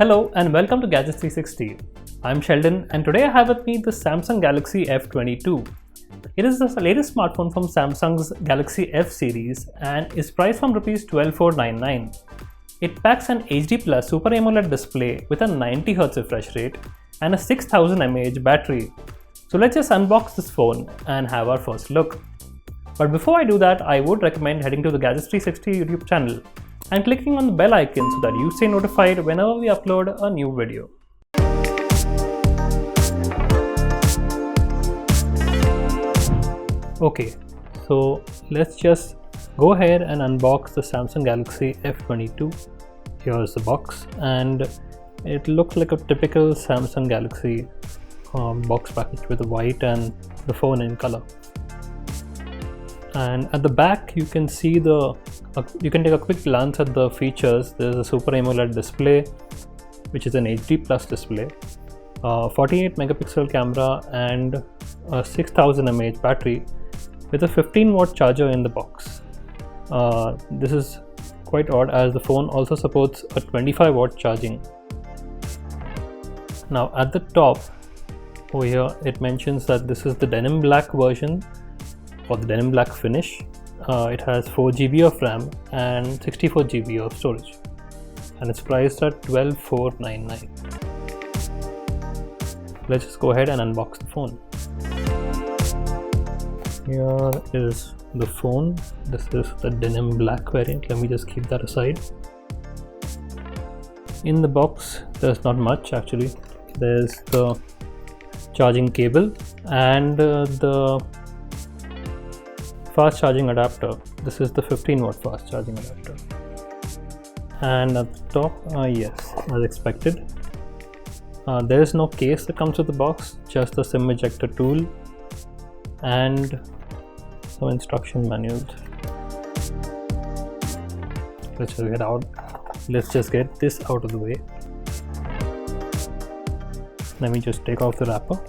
Hello and welcome to Gadgets 360. I'm Sheldon and today I have with me the Samsung Galaxy F22. It is the latest smartphone from Samsung's Galaxy F series and is priced from Rs 12,499. It packs an HD Plus Super AMOLED display with a 90Hz refresh rate and a 6000 mAh battery. So let's just unbox this phone and have our first look. But before I do that, I would recommend heading to the Gadgets 360 YouTube channel and clicking on the bell icon so that you stay notified whenever we upload a new video. Okay, so let's just go ahead and unbox the Samsung Galaxy F22. Here's the box and it looks like a typical Samsung Galaxy box package with the white and the phone in color. And at the back you can see you can take a quick glance at the features. There is a Super AMOLED display, which is an HD Plus display, 48 megapixel camera and a 6000 mAh battery with a 15-watt charger in the box. This is quite odd as the phone also supports a 25-watt charging. Now at the top over here it mentions that this is the denim black version or the denim black finish. It has 4GB of RAM and 64GB of storage and it's priced at 12,499. Let's just go ahead and unbox the phone. Here is the phone. This is the denim black variant. Let me just keep that aside. In the box there's not much actually. There's the charging cable and the fast charging adapter. This is the 15-watt fast charging adapter. And at the top, yes, as expected, there is no case that comes with the box, just the SIM ejector tool and some instruction manuals. Let's just get this out of the way. Let me just take off the wrapper.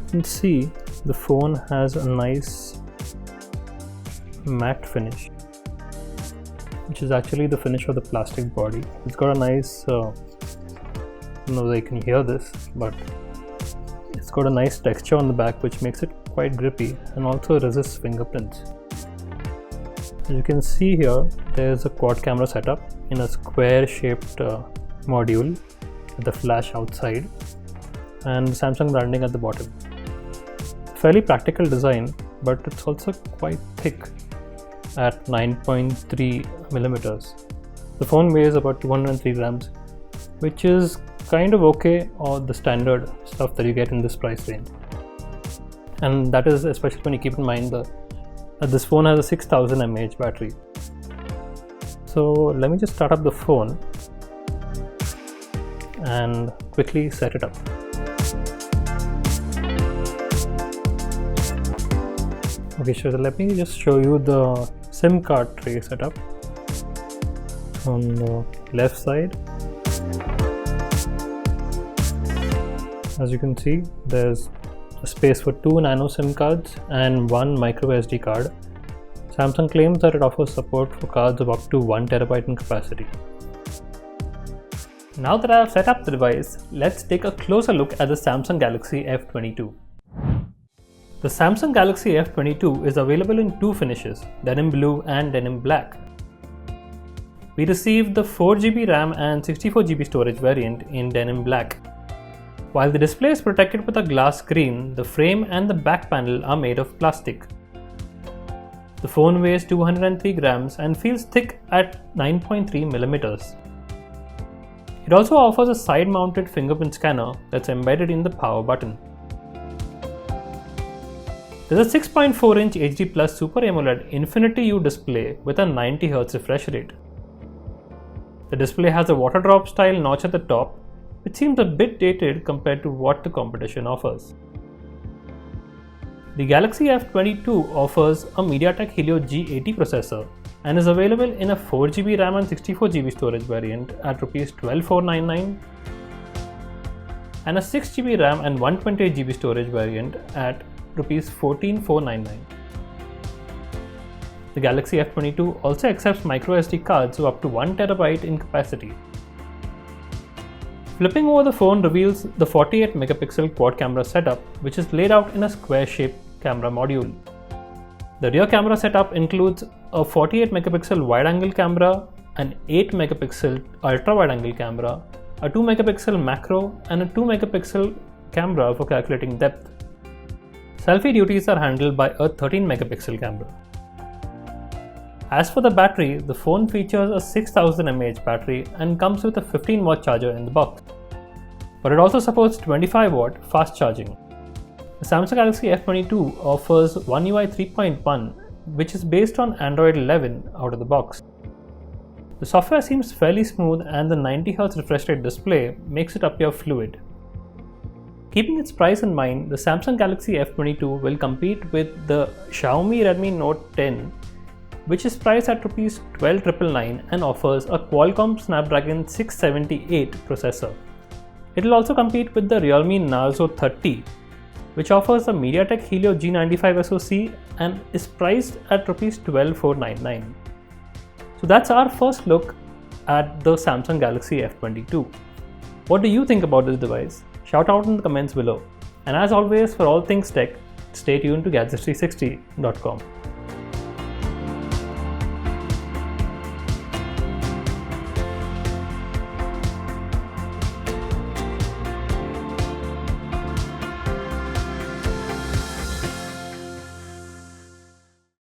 You can see the phone has a nice matte finish, which is actually the finish of the plastic body. It's got a nice, I don't know if you can hear this, but it's got a nice texture on the back which makes it quite grippy and also resists fingerprints. As you can see here, there's a quad camera setup in a square shaped module with the flash outside and Samsung branding at the bottom. Fairly practical design, but it's also quite thick at 9.3 millimeters. The phone weighs about 203 grams, which is kind of okay, or the standard stuff that you get in this price range. And that is especially when you keep in mind that this phone has a 6000 mAh battery. So let me just start up the phone and quickly set it up. Okay, so let me just show you the SIM card tray setup. On the left side, as you can see, there's a space for 2 nano SIM cards and 1 micro SD card. Samsung claims that it offers support for cards of up to 1 TB in capacity. Now that I have set up the device, let's take a closer look at the Samsung Galaxy F22. The Samsung Galaxy F22 is available in two finishes, denim blue and denim black. We received the 4GB RAM and 64GB storage variant in denim black. While the display is protected with a glass screen, the frame and the back panel are made of plastic. The phone weighs 203 grams and feels thick at 9.3 millimeters. It also offers a side-mounted fingerprint scanner that's embedded in the power button. There's a 6.4-inch HD Plus Super AMOLED Infinity U display with a 90Hz refresh rate. The display has a water drop style notch at the top, which seems a bit dated compared to what the competition offers. The Galaxy F22 offers a MediaTek Helio G80 processor and is available in a 4GB RAM and 64GB storage variant at Rs 12,499 and a 6GB RAM and 128GB storage variant at Rs 14,499. The Galaxy F22 also accepts microSD cards of up to 1 TB in capacity. Flipping over the phone reveals the 48 megapixel quad camera setup, which is laid out in a square-shaped camera module. The rear camera setup includes a 48 megapixel wide-angle camera, an 8 megapixel ultra-wide-angle camera, a 2 megapixel macro, and a 2 megapixel camera for calculating depth. Selfie duties are handled by a 13 megapixel camera. As for the battery, the phone features a 6000 mAh battery and comes with a 15-watt charger in the box. But it also supports 25-watt fast charging. The Samsung Galaxy F22 offers One UI 3.1, which is based on Android 11 out of the box. The software seems fairly smooth and the 90Hz refresh rate display makes it appear fluid. Keeping its price in mind, the Samsung Galaxy F22 will compete with the Xiaomi Redmi Note 10, which is priced at Rs 12,999 and offers a Qualcomm Snapdragon 678 processor. It will also compete with the Realme Narzo 30, which offers a MediaTek Helio G95 SoC and is priced at Rs 12,499. So that's our first look at the Samsung Galaxy F22. What do you think about this device? Shout out in the comments below. And as always, for all things tech, stay tuned to Gadgets360.com.